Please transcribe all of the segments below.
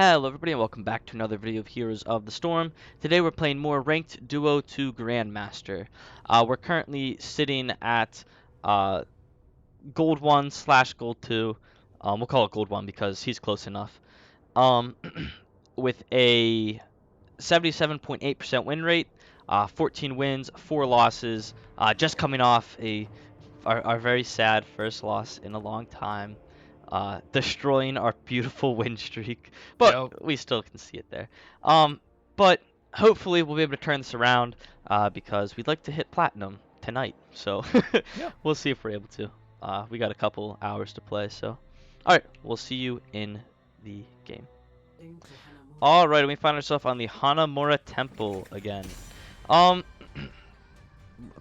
Hello everybody and welcome back to another video of Heroes of the Storm. Today we're playing more Ranked Duo to Grandmaster. We're currently sitting at Gold 1 / Gold 2. We'll call it Gold 1 because he's close enough. With a 77.8% win rate, 14 wins, 4 losses, just coming off our very sad first loss in a long time. Destroying our beautiful win streak, but Yep. we still can see it there. But hopefully we'll be able to turn this around because we'd like to hit platinum tonight. So Yeah. we'll see if we're able to. We got a couple hours to play, so all right, we'll see you in the game. All right, we find ourselves on the Hanamura Temple again.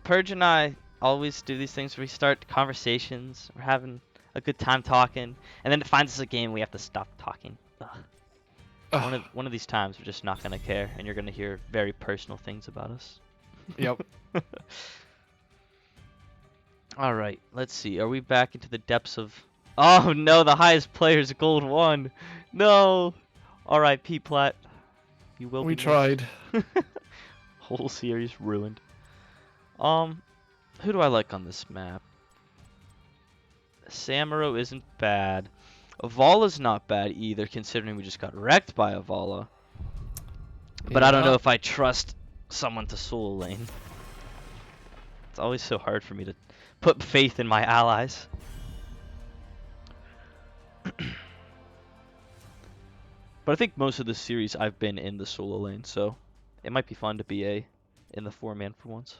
Purge and I always do these things where we start conversations. We're having a good time talking, and then it finds us a game we have to stop talking. Ugh. One of these times we're just not gonna care, and you're gonna hear very personal things about us. Yep. All right, let's see. Are we back into the depths of? Oh no, the highest player is Gold 1. No. R.I.P. Plat. You will. We be tried. Whole series ruined. Who do I like on this map? Samuro isn't bad. Valla's not bad either, considering we just got wrecked by a Valla. But I don't know if I trust someone to solo lane. It's always so hard for me to put faith in my allies. But I think most of the series I've been in the solo lane, so it might be fun to be in the 4-man for once.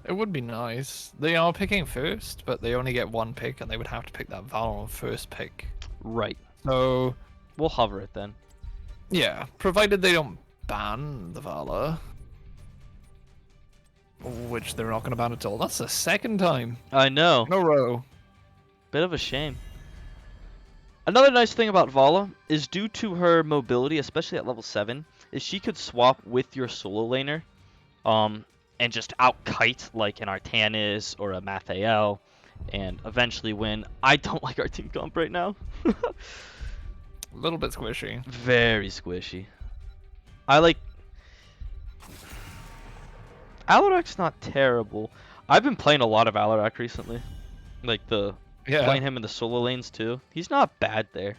It would be nice. They are picking first, but they only get one pick, and they would have to pick that Valla on first pick. Right. So we'll hover it then. Yeah, provided they don't ban the Valla, which they're not going to ban at all. That's the second time. I know. In a row. Bit of a shame. Another nice thing about Valla is due to her mobility, especially at level 7, is she could swap with your solo laner, and just out-kite like an Artanis or a Mathael, and eventually win. I don't like our team comp right now. A little bit squishy. Very squishy. I like... Alarak's not terrible. I've been playing a lot of Alarak recently. Like playing him in the solo lanes too. He's not bad there.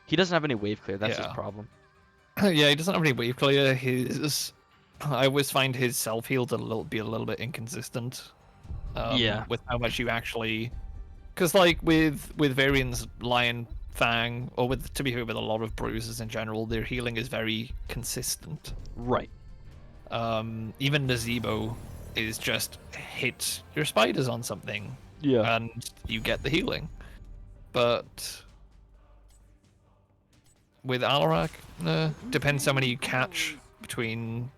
He doesn't have any wave clear. That's his problem. Yeah, he doesn't have any wave clear. I always find his self heal to be a little bit inconsistent. Yeah. With how much you actually, because like with Varian's Lion Fang, or to be fair, with a lot of bruises in general, their healing is very consistent. Right. Even Nazebo is just hit your spiders on something. Yeah. And you get the healing. But with Alarak, depends how many you catch between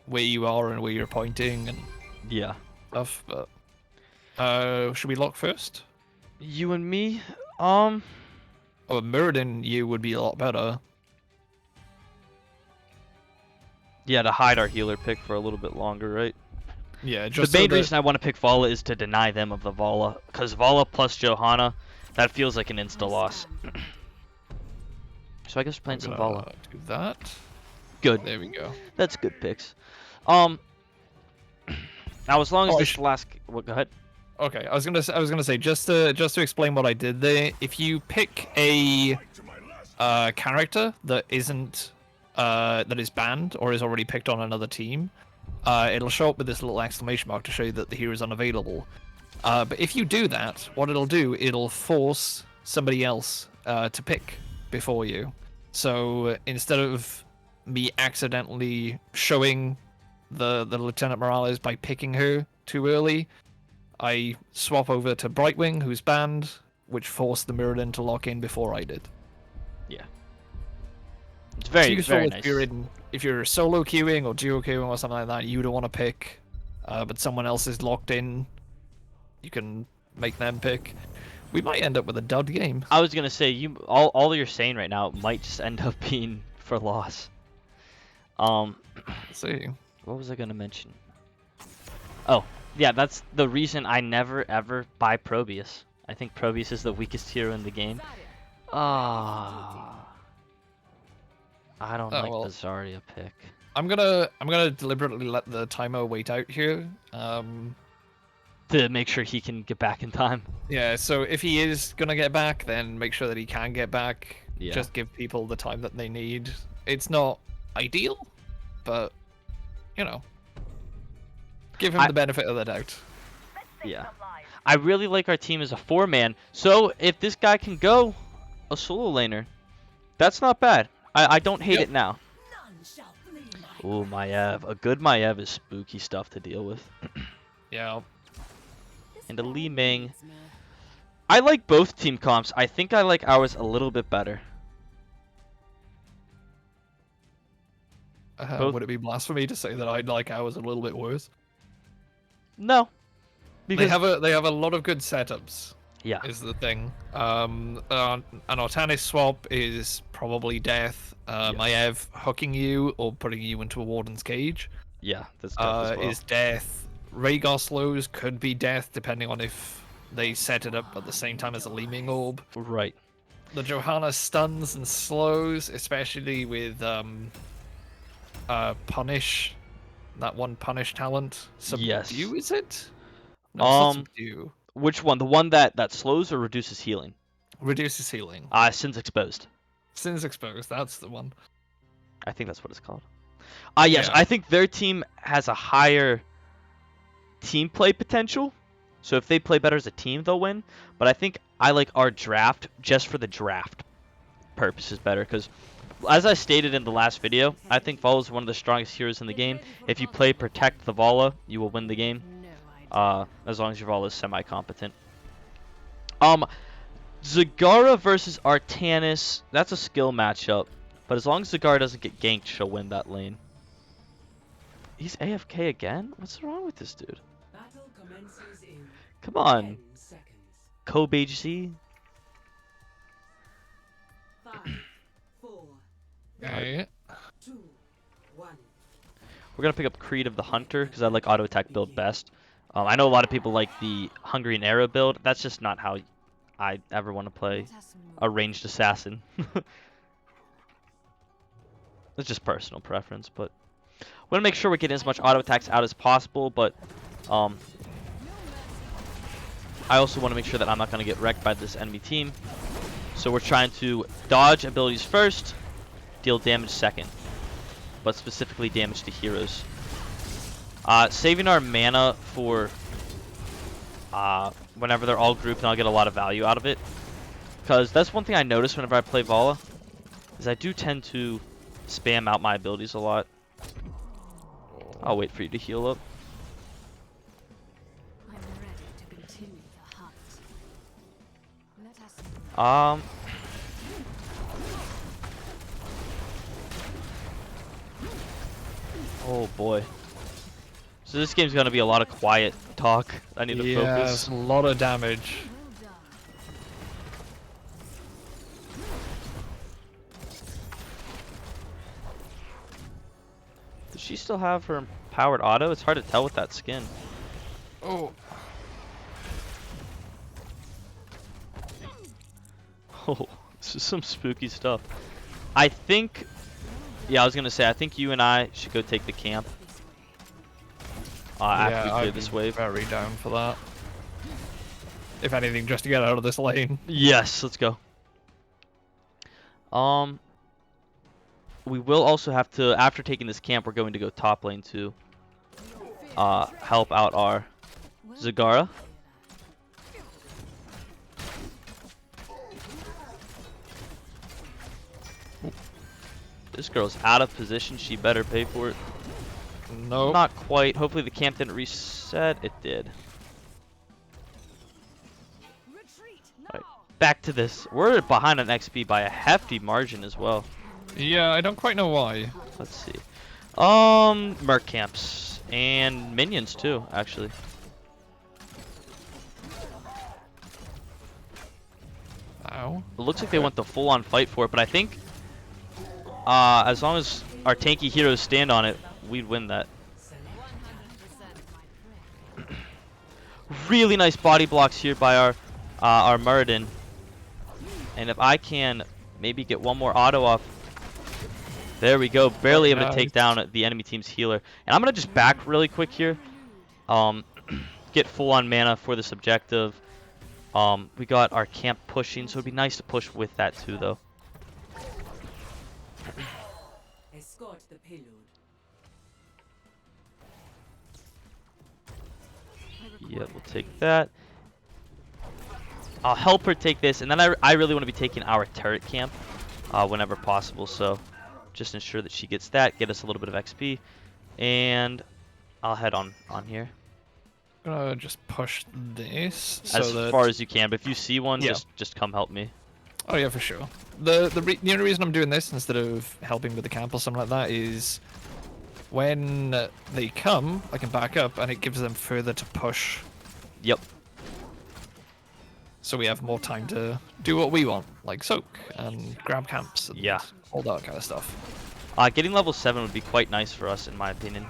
where you are and where you're pointing and stuff. But should we lock first? You and me? Oh, Muradin, you would be a lot better. Yeah, to hide our healer pick for a little bit longer, right? Yeah, just the main reason I want to pick Valla is to deny them of the Valla, because Valla plus Johanna, that feels like an insta loss. So I guess we're playing some Valla. Do that. Good. There we go. That's good picks. Now as long as this last, go ahead. Okay, I was gonna say just to explain what I did there. If you pick a character that isn't that is banned or is already picked on another team, it'll show up with this little exclamation mark to show you that the hero is unavailable. But if you do that, what it'll force somebody else to pick before you. So instead of me accidentally showing the Lieutenant Morales by picking her too early, I swap over to Brightwing, who's banned, which forced the Muradin to lock in before I did. Yeah. It's very nice. If you're solo queuing or duo queuing or something like that, you don't want to pick, but someone else is locked in, you can make them pick. We might end up with a dud game. I was gonna say all you're saying right now might just end up being for loss. Let's see. What was I gonna mention? Oh, yeah, that's the reason I never ever buy Probius. I think Probius is the weakest hero in the game. I don't Oh like the well. Zarya pick. I'm gonna deliberately let the timer wait out here. To make sure he can get back in time. Yeah, so if he is gonna get back, then make sure that he can get back. Yeah. Just give people the time that they need. It's not ideal, but you know, give him the benefit of the doubt. Yeah. I really like our team as a 4-man. So if this guy can go a solo laner, that's not bad. I don't hate Yep. it now. Ooh, Maiev. A good Maiev is spooky stuff to deal with. Yeah. And a Li Ming. I like both team comps. I think I like ours a little bit better. Would it be blasphemy to say that I'd like ours a little bit worse? No. Because They have a lot of good setups. yeah. Is the thing. An Ortanis swap is probably death. Maiev hooking you or putting you into a Warden's Cage Yeah, that's tough as well. is death. Rhaegar slows could be death depending on if they set it up at the same time as a Leeming Orb. Right. The Johanna stuns and slows, especially with Punish. That one Punish talent. Subdue, Yes. is it? No, it's not Subdue. Which one? The one that slows or reduces healing? Reduces healing. Sin's Exposed. Sin's Exposed, that's the one. I think that's what it's called. Yes, Yeah. I think their team has a higher team play potential. So if they play better as a team, they'll win. But I think I like our draft just for the draft purposes better. Because as I stated in the last video, I think Valla is one of the strongest heroes in the game. If you play Protect the Valla, you will win the game. As long as your Valla is semi-competent. Zagara versus Artanis, that's a skill matchup. But as long as Zagara doesn't get ganked, she'll win that lane. He's AFK again? What's wrong with this dude? Come on. Kobe HC. Okay. We're going to pick up Creed of the Hunter because I like auto attack build best. I know a lot of people like the Hungarian Arrow build. That's just not how I ever want to play a ranged assassin. It's just personal preference, but I want to make sure we're getting as much auto attacks out as possible, but I also want to make sure that I'm not going to get wrecked by this enemy team. So we're trying to dodge abilities first, deal damage second, but specifically damage to heroes. Saving our mana for whenever they're all grouped and I'll get a lot of value out of it. Because that's one thing I notice whenever I play Valla, is I do tend to spam out my abilities a lot. I'll wait for you to heal up. Oh boy. So this game's gonna be a lot of quiet talk. I need to focus. A lot of damage. Does she still have her powered auto? It's hard to tell with that skin. Oh. Oh, this is some spooky stuff. I think, yeah, I was gonna say, I think you and I should go take the camp. After we clear this wave. Very down for that. If anything, just to get out of this lane. Yes, let's go. We will also have to, after taking this camp, we're going to go top lane to help out our Zagara. This girl's out of position. She better pay for it. Nope. Not quite. Hopefully the camp didn't reset. It did. Alright, back to this. We're behind on XP by a hefty margin as well. Yeah, I don't quite know why. Let's see. Merc camps and minions too, actually. Ow. It looks like they went the full-on fight for it, but I think as long as our tanky heroes stand on it, we'd win that. Really nice body blocks here by our Muradin. And if I can maybe get one more auto off There we go. Barely Very able to take nice. down the enemy team's healer. And I'm gonna just back really quick here. Um, get full on mana for this objective. We got our camp pushing, so it'd be nice to push with that too, though. Escort the payload. Yeah, we'll take that. I'll help her take this, and then I really want to be taking our turret camp whenever possible. So just ensure that she gets that, get us a little bit of XP, and I'll head on here. I'm gonna just push this so As that... far as you can, but if you see one, Yeah. just come help me. Oh yeah, for sure. The only reason I'm doing this instead of helping with the camp or something like that is when they come, I can back up and it gives them further to push, Yep. so we have more time to do what we want, like soak and grab camps and Yeah. all that kind of stuff. Getting level 7 would be quite nice for us, in my opinion.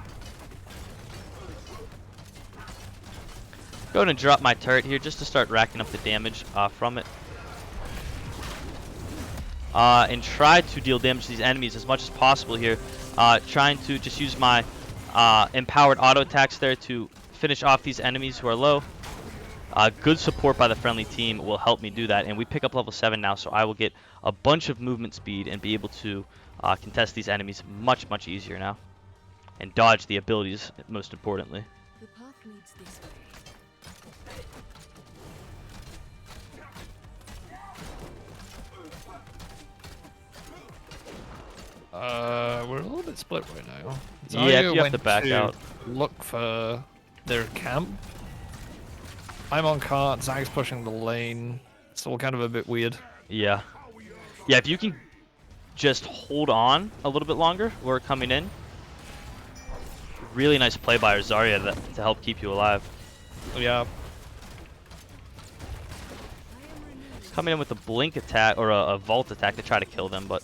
Go ahead and drop my turret here just to start racking up the damage from it. And try to deal damage to these enemies as much as possible here. Trying to just use my empowered auto attacks there to finish off these enemies who are low. Good support by the friendly team will help me do that, and we pick up level 7 now, so I will get a bunch of movement speed and be able to contest these enemies much easier now, and dodge the abilities most importantly. The path leads this way. We're a little bit split right now. Yeah, if Zarya you have went to back out. Look for their camp. I'm on cart, Zag's pushing the lane. It's all kind of a bit weird. Yeah, if you can just hold on a little bit longer, we're coming in. Really nice play by our Zarya to help keep you alive. Yeah. Coming in with a blink attack or a vault attack to try to kill them, but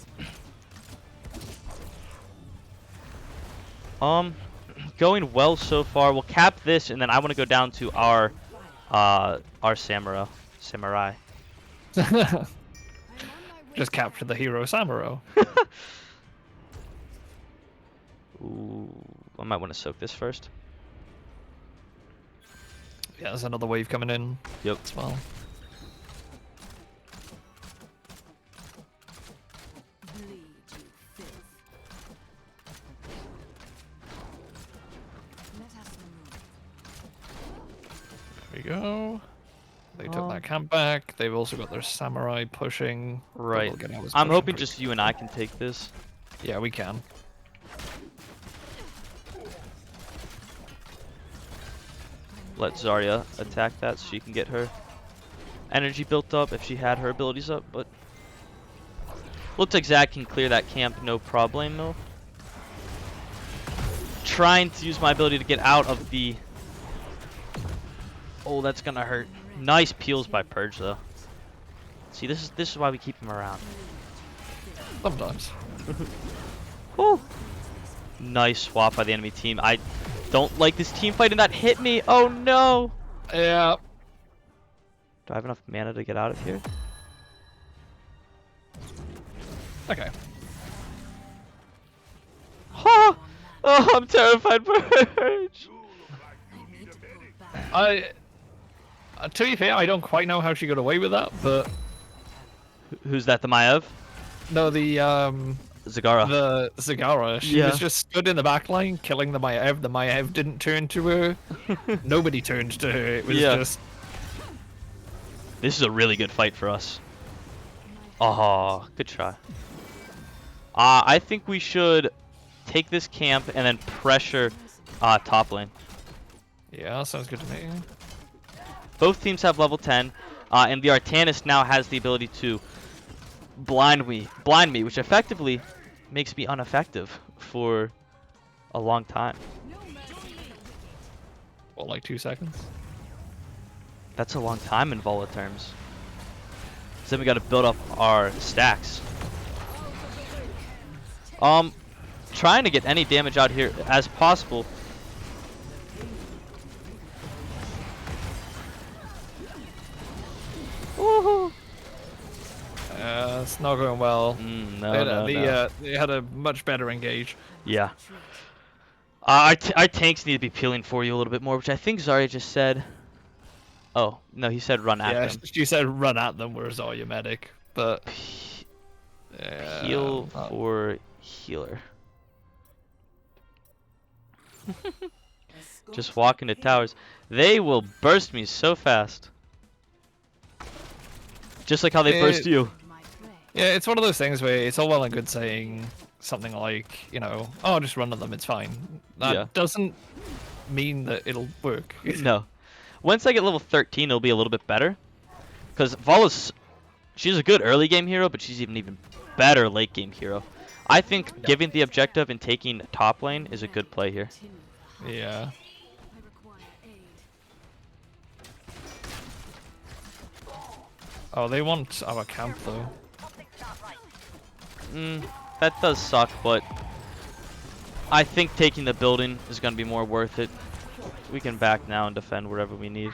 going well so far. We'll cap this, and then I want to go down to our samurai. Just capture the hero Samuro. Ooh, I might want to soak this first. Yeah, there's another wave coming in. Yep. As well. Bleed, you filth. Let us move. There we go. They took that camp back. They've also got their samurai pushing. but Right. we'll get ours I'm pushing hoping pretty- just you and I can take this. Yeah, we can. Let Zarya attack that so she can get her energy built up if she had her abilities up, but looks like Zach can clear that camp no problemo. Trying to use my ability to get out of the... Oh, that's gonna hurt. Nice peels by Purge though. See, this is why we keep him around. Sometimes. Woo! Nice swap by the enemy team. I don't like this team fight and that hit me. Oh no! Yeah. Do I have enough mana to get out of here? Okay. Ha! Oh, I'm terrified, Purge! I need to pull back. To be fair, I don't quite know how she got away with that, but Who's that, the Maev? no, the Zagara. the Zagara, she Yeah. was just stood in the back line killing the Maev. The Maev didn't turn to her. Nobody turned to her. It was Yeah. just This is a really good fight for us. Oh, good try. I think we should take this camp and then pressure top lane. yeah, sounds good to me. Both teams have level 10, and the Artanis now has the ability to blind me, which effectively makes me ineffective for a long time. Well, like 2 seconds. That's a long time in Valla terms. So then we got to build up our stacks. Trying to get any damage out here as possible. Woohoo! That's not going well. They had a much better engage. Yeah. Our tanks need to be peeling for you a little bit more, which I think Zarya just said. Oh, no, he said run at Yeah, them. she said run at them, whereas all your medic. But Peel for healer. Just walk into towers. They will burst me so fast. Just like how they burst you. Yeah, it's one of those things where it's all well and good saying something like, you know, oh, just run at them, it's fine. That doesn't mean that it'll work. No. Once I get level 13, it'll be a little bit better. Because Valla's, she's a good early game hero, but she's even better late game hero. I think giving the objective and taking top lane is a good play here. Yeah. Oh, they want our camp though. That does suck, but I think taking the building is going to be more worth it. We can back now and defend wherever we need.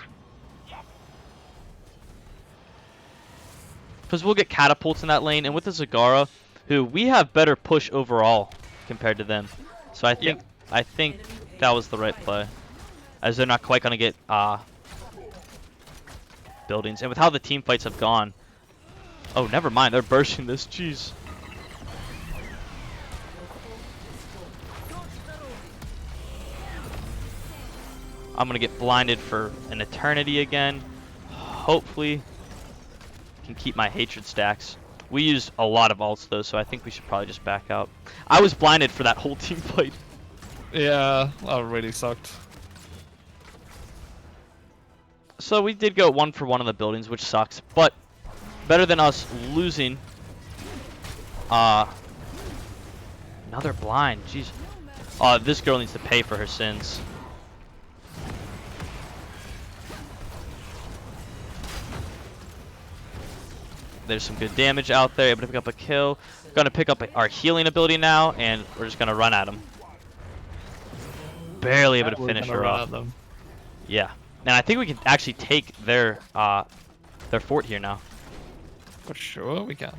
Because we'll get catapults in that lane, and with the Zagara, who we have better push overall compared to them. So I think that was the right play, as they're not quite going to get buildings. And with how the team fights have gone, oh, never mind, they're bursting this. Jeez. I'm gonna get blinded for an eternity again. Hopefully, can keep my hatred stacks. We used a lot of ults though, so I think we should probably just back out. I was blinded for that whole team fight. Yeah, that really sucked. So we did go 1 for 1 on the buildings, which sucks, but better than us losing. Another blind. Jeez. This girl needs to pay for her sins. There's some good damage out there, able to pick up a kill. Gonna pick up our healing ability now, and we're just gonna run at them. Barely able to finish her off. Yeah, and I think we can actually take their fort here now. For sure, we can.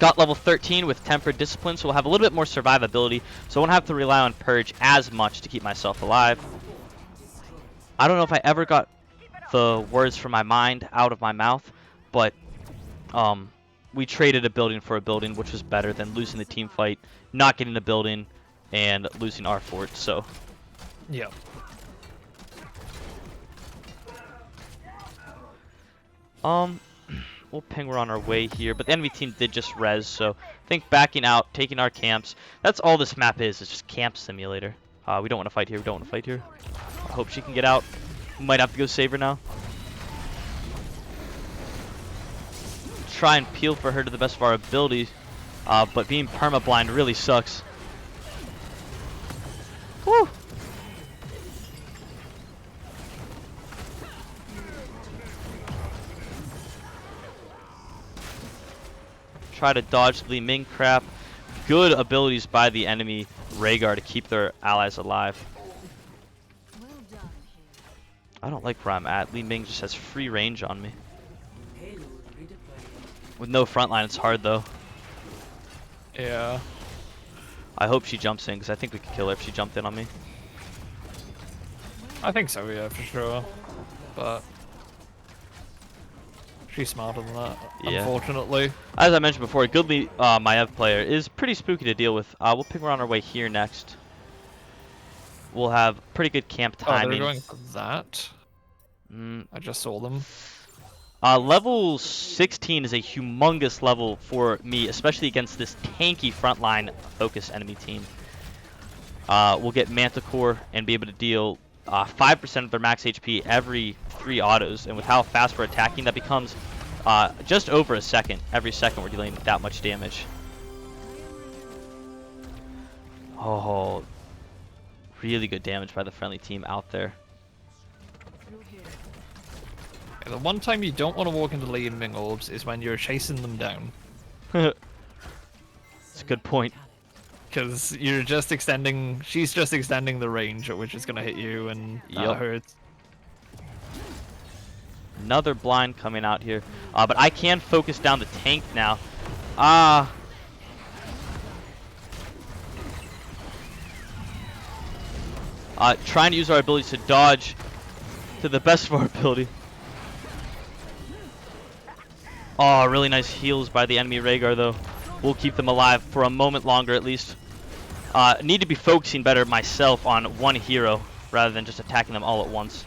Got level 13 with Tempered Discipline, so we'll have a little bit more survivability, so I won't have to rely on Purge as much to keep myself alive. I don't know if I ever got the words from my mind out of my mouth, but we traded a building for a building, which was better than losing the team fight, not getting the building, and losing our fort, so. Yeah. We'll ping we're on our way here, but the enemy team did just res, so I think backing out, taking our camps, that's all this map is just camp simulator. We don't want to fight here, we don't want to fight here. I hope she can get out. We might have to go save her now. Try and peel for her to the best of our ability, but being perma-blind really sucks. Woo! Try to dodge Li Ming crap. Good abilities by the enemy Rhaegar to keep their allies alive. I don't like where I'm at. Li Ming just has free range on me. With no front line, it's hard though. Yeah. I hope she jumps in, because I think we could kill her if she jumped in on me. I think so, yeah, for sure. But she's smarter than that, unfortunately. As I mentioned before, a Goodly Maiev player is pretty spooky to deal with. We'll ping her on our way here next. We'll have pretty good camp timing. Oh, they're going for that? I just saw them. Level 16 is a humongous level for me, especially against this tanky frontline focused enemy team. We'll get Manticore and be able to deal 5% of their max HP every 3 autos, and with how fast we're attacking, that becomes just over a second. Every second we're dealing that much damage. Oh, really good damage by the friendly team out there. The one time you don't want to walk into Li and Ming orbs is when you're chasing them down. That's a good point. Because you're just extending, she's just extending the range at which it's going to hit you, and that hurts. Another blind coming out here. But I can focus down the tank now. Trying to use our abilities to dodge to the best of our ability. Oh, really nice heals by the enemy Rhaegar, though. We'll keep them alive for a moment longer, at least. Need to be focusing better myself on one hero rather than just attacking them all at once.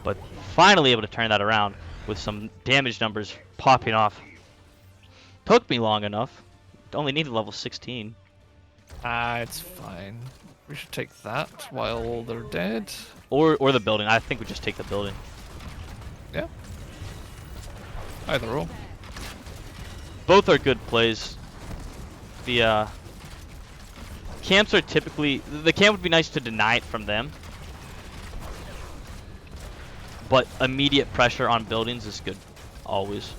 But finally able to turn that around with some damage numbers popping off. Took me long enough. Only needed level 16. It's fine. We should take that while they're dead. Or the building. I think we just take the building. Yeah. Either or. Both are good plays. The camps are typically... The camp would be nice to deny it from them. But immediate pressure on buildings is good. Always.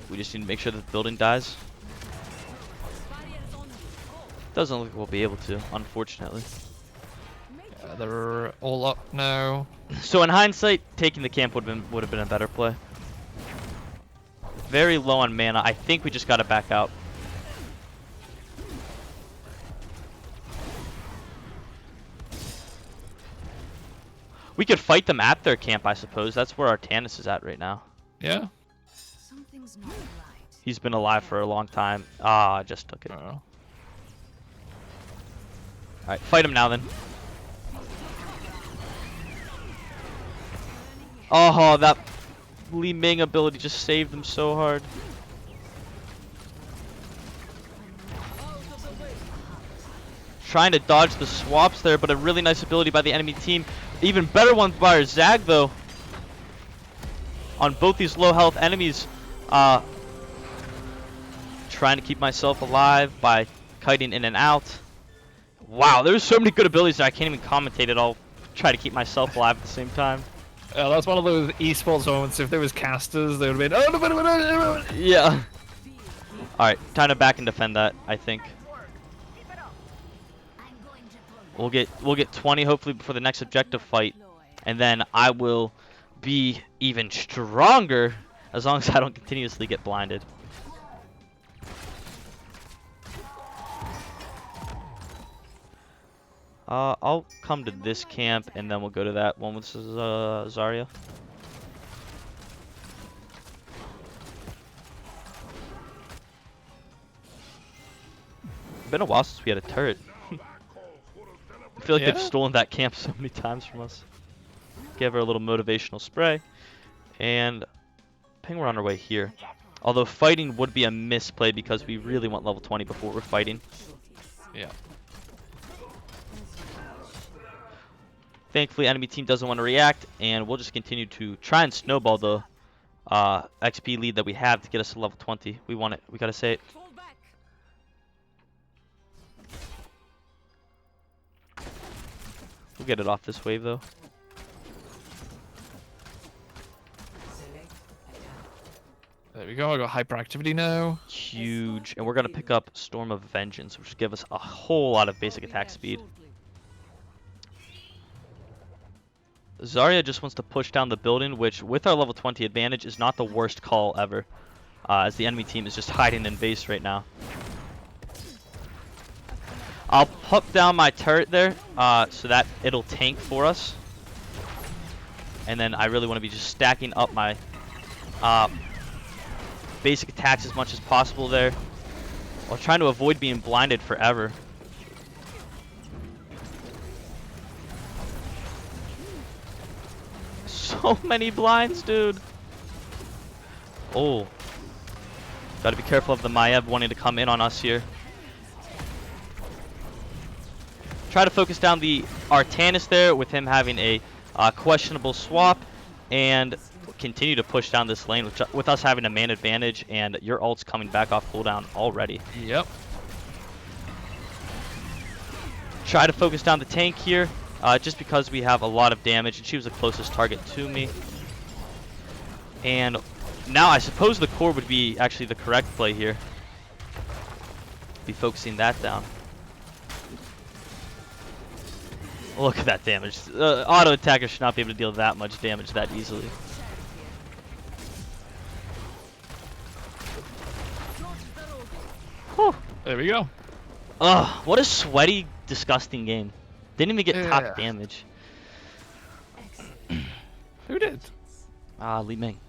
We just need to make sure that the building dies. Doesn't look like we'll be able to, unfortunately. Yeah, they're all up now. So in hindsight, taking the camp would have been a better play. Very low on mana. I think we just gotta back out. We could fight them at their camp, I suppose. That's where our Tannis is at right now. Yeah. Something's not right. He's been alive for a long time. Ah, I just took it. Oh. Alright, fight him now then. Oh, that Li Ming ability just saved them so hard. Trying to dodge the swaps there, but a really nice ability by the enemy team. Even better one by our Zag though. On both these low health enemies. Trying to keep myself alive by kiting in and out. Wow, there's so many good abilities that I can't even commentate at all. Try to keep myself alive at the same time. Yeah, that's one of those esports moments. If there was casters, they would have been. Oh, no. Yeah. Alright, time to back and defend that, I think. We'll get 20 hopefully before the next objective fight. And then I will be even stronger as long as I don't continuously get blinded. I'll come to this camp and then we'll go to that one with Zarya. Been a while since we had a turret. I feel like they've stolen that camp so many times from us. Give her a little motivational spray. And I think we're on our way here. Although fighting would be a misplay because we really want level 20 before we're fighting. Yeah. Thankfully, enemy team doesn't want to react, and we'll just continue to try and snowball the XP lead that we have to get us to level 20. We want it. We gotta say it. We'll get it off this wave, though. There we go. I got hyperactivity now. Huge. And we're gonna pick up Storm of Vengeance, which will give us a whole lot of basic attack speed. Zarya just wants to push down the building, which with our level 20 advantage is not the worst call ever, as the enemy team is just hiding in base right now. I'll put down my turret there so that it'll tank for us. And then I really want to be just stacking up my basic attacks as much as possible there, while trying to avoid being blinded forever. So many blinds, dude. Oh. Gotta be careful of the Maiev wanting to come in on us here. Try to focus down the Artanis there with him having a questionable swap. And continue to push down this lane with us having a man advantage. And your ult's coming back off cooldown already. Yep. Try to focus down the tank here. Just because we have a lot of damage, and she was the closest target to me. And now I suppose the core would be actually the correct play here. Be focusing that down. Look at that damage. Auto attacker should not be able to deal that much damage that easily. Whew. There we go. Ugh, what a sweaty, disgusting game. Didn't even get top Yeah. damage. Who did? Li Ming.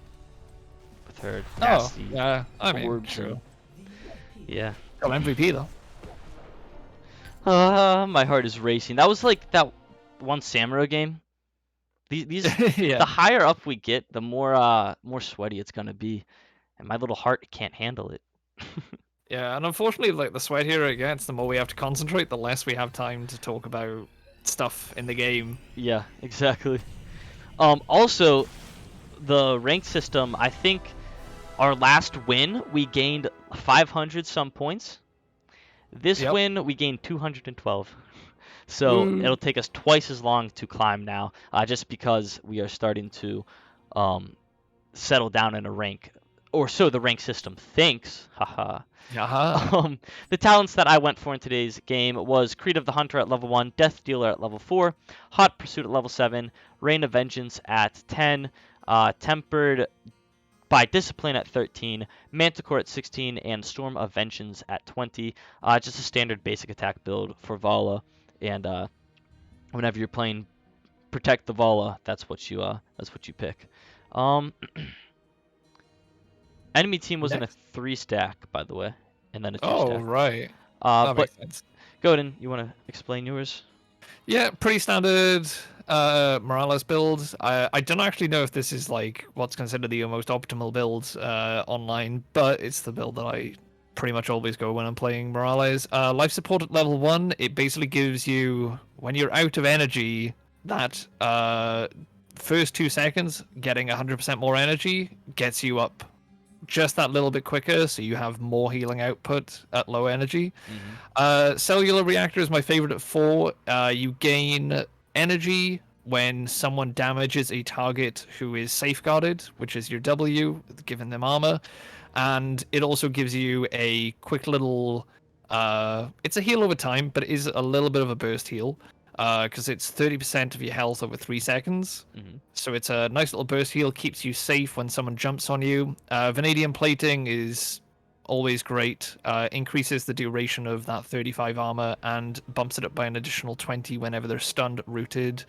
With her Oh, nasty yeah. I mean, orbs true. yeah. Got MVP though. My heart is racing. That was like that one Samuro game. These Yeah. the higher up we get, the more sweaty it's gonna be, and my little heart can't handle it. Yeah, and unfortunately, like the sweatier it gets, the more we have to concentrate, the less we have time to talk about stuff in the game. Yeah, exactly. Also, the rank system, I think our last win, we gained 500 some points. This Yep. win, we gained 212. So Woo. it'll take us twice as long to climb now, just because we are starting to settle down in a rank. Or so the rank system thinks. Haha. Yaha. The talents that I went for in today's game was Creed of the Hunter at level 1, Death Dealer at level 4, Hot Pursuit at level 7, Reign of Vengeance at 10, Tempered by Discipline at 13, Manticore at 16, and Storm of Vengeance at 20. Just a standard basic attack build for Valla, and whenever you're playing Protect the Valla, that's what you pick. Enemy team was in a Next. 3-stack, by the way, and then a 2-stack. Oh, right. But That makes sense. Godin, you want to explain yours? Yeah, pretty standard Morales build. I don't actually know if this is like what's considered the most optimal build online, but it's the build that I pretty much always go when I'm playing Morales. Life support at level 1, it basically gives you, when you're out of energy, that first 2 seconds, getting 100% more energy gets you up just that little bit quicker, so you have more healing output at low energy. Cellular reactor is my favorite at 4. You gain energy when someone damages a target who is safeguarded, which is your W, giving them armor, and it also gives you a quick little. It's a heal over time, but it is a little bit of a burst heal. Because it's 30% of your health over 3 seconds. So it's a nice little burst heal, keeps you safe when someone jumps on you. Vanadium plating is always great, increases the duration of that 35 armor and bumps it up by an additional 20 whenever they're stunned, rooted.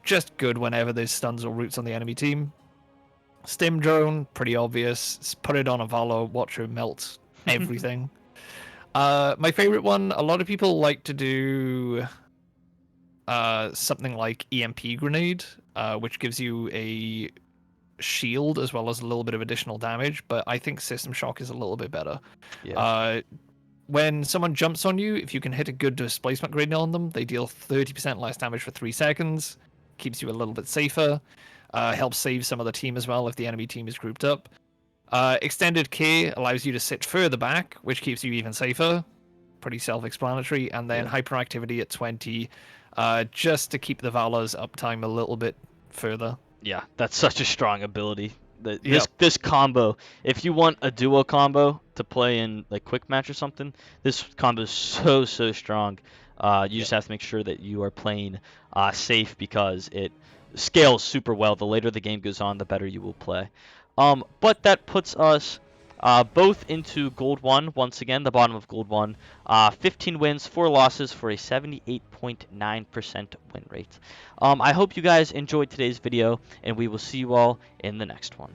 Just good whenever there's stuns or roots on the enemy team. Stim drone, pretty obvious. Put it on a Valla, watch her melt everything. My favorite one, a lot of people like to do something like EMP grenade, which gives you a shield as well as a little bit of additional damage, but I think System Shock is a little bit better. Yeah. When someone jumps on you, if you can hit a good displacement grenade on them, they deal 30% less damage for 3 seconds, keeps you a little bit safer, helps save some of the team as well if the enemy team is grouped up. Extended K allows you to sit further back, which keeps you even safer. Pretty self-explanatory. And then hyperactivity at 20, just to keep the Vala's uptime a little bit further. Yeah, that's such a strong ability. This combo, if you want a duo combo to play in like quick match or something, this combo is so strong. You just have to make sure that you are playing safe because it scales super well. The later the game goes on, the better you will play. But that puts us both into Gold 1, once again, the bottom of Gold 1. 15 wins, 4 losses for a 78.9% win rate. I hope you guys enjoyed today's video, and we will see you all in the next one.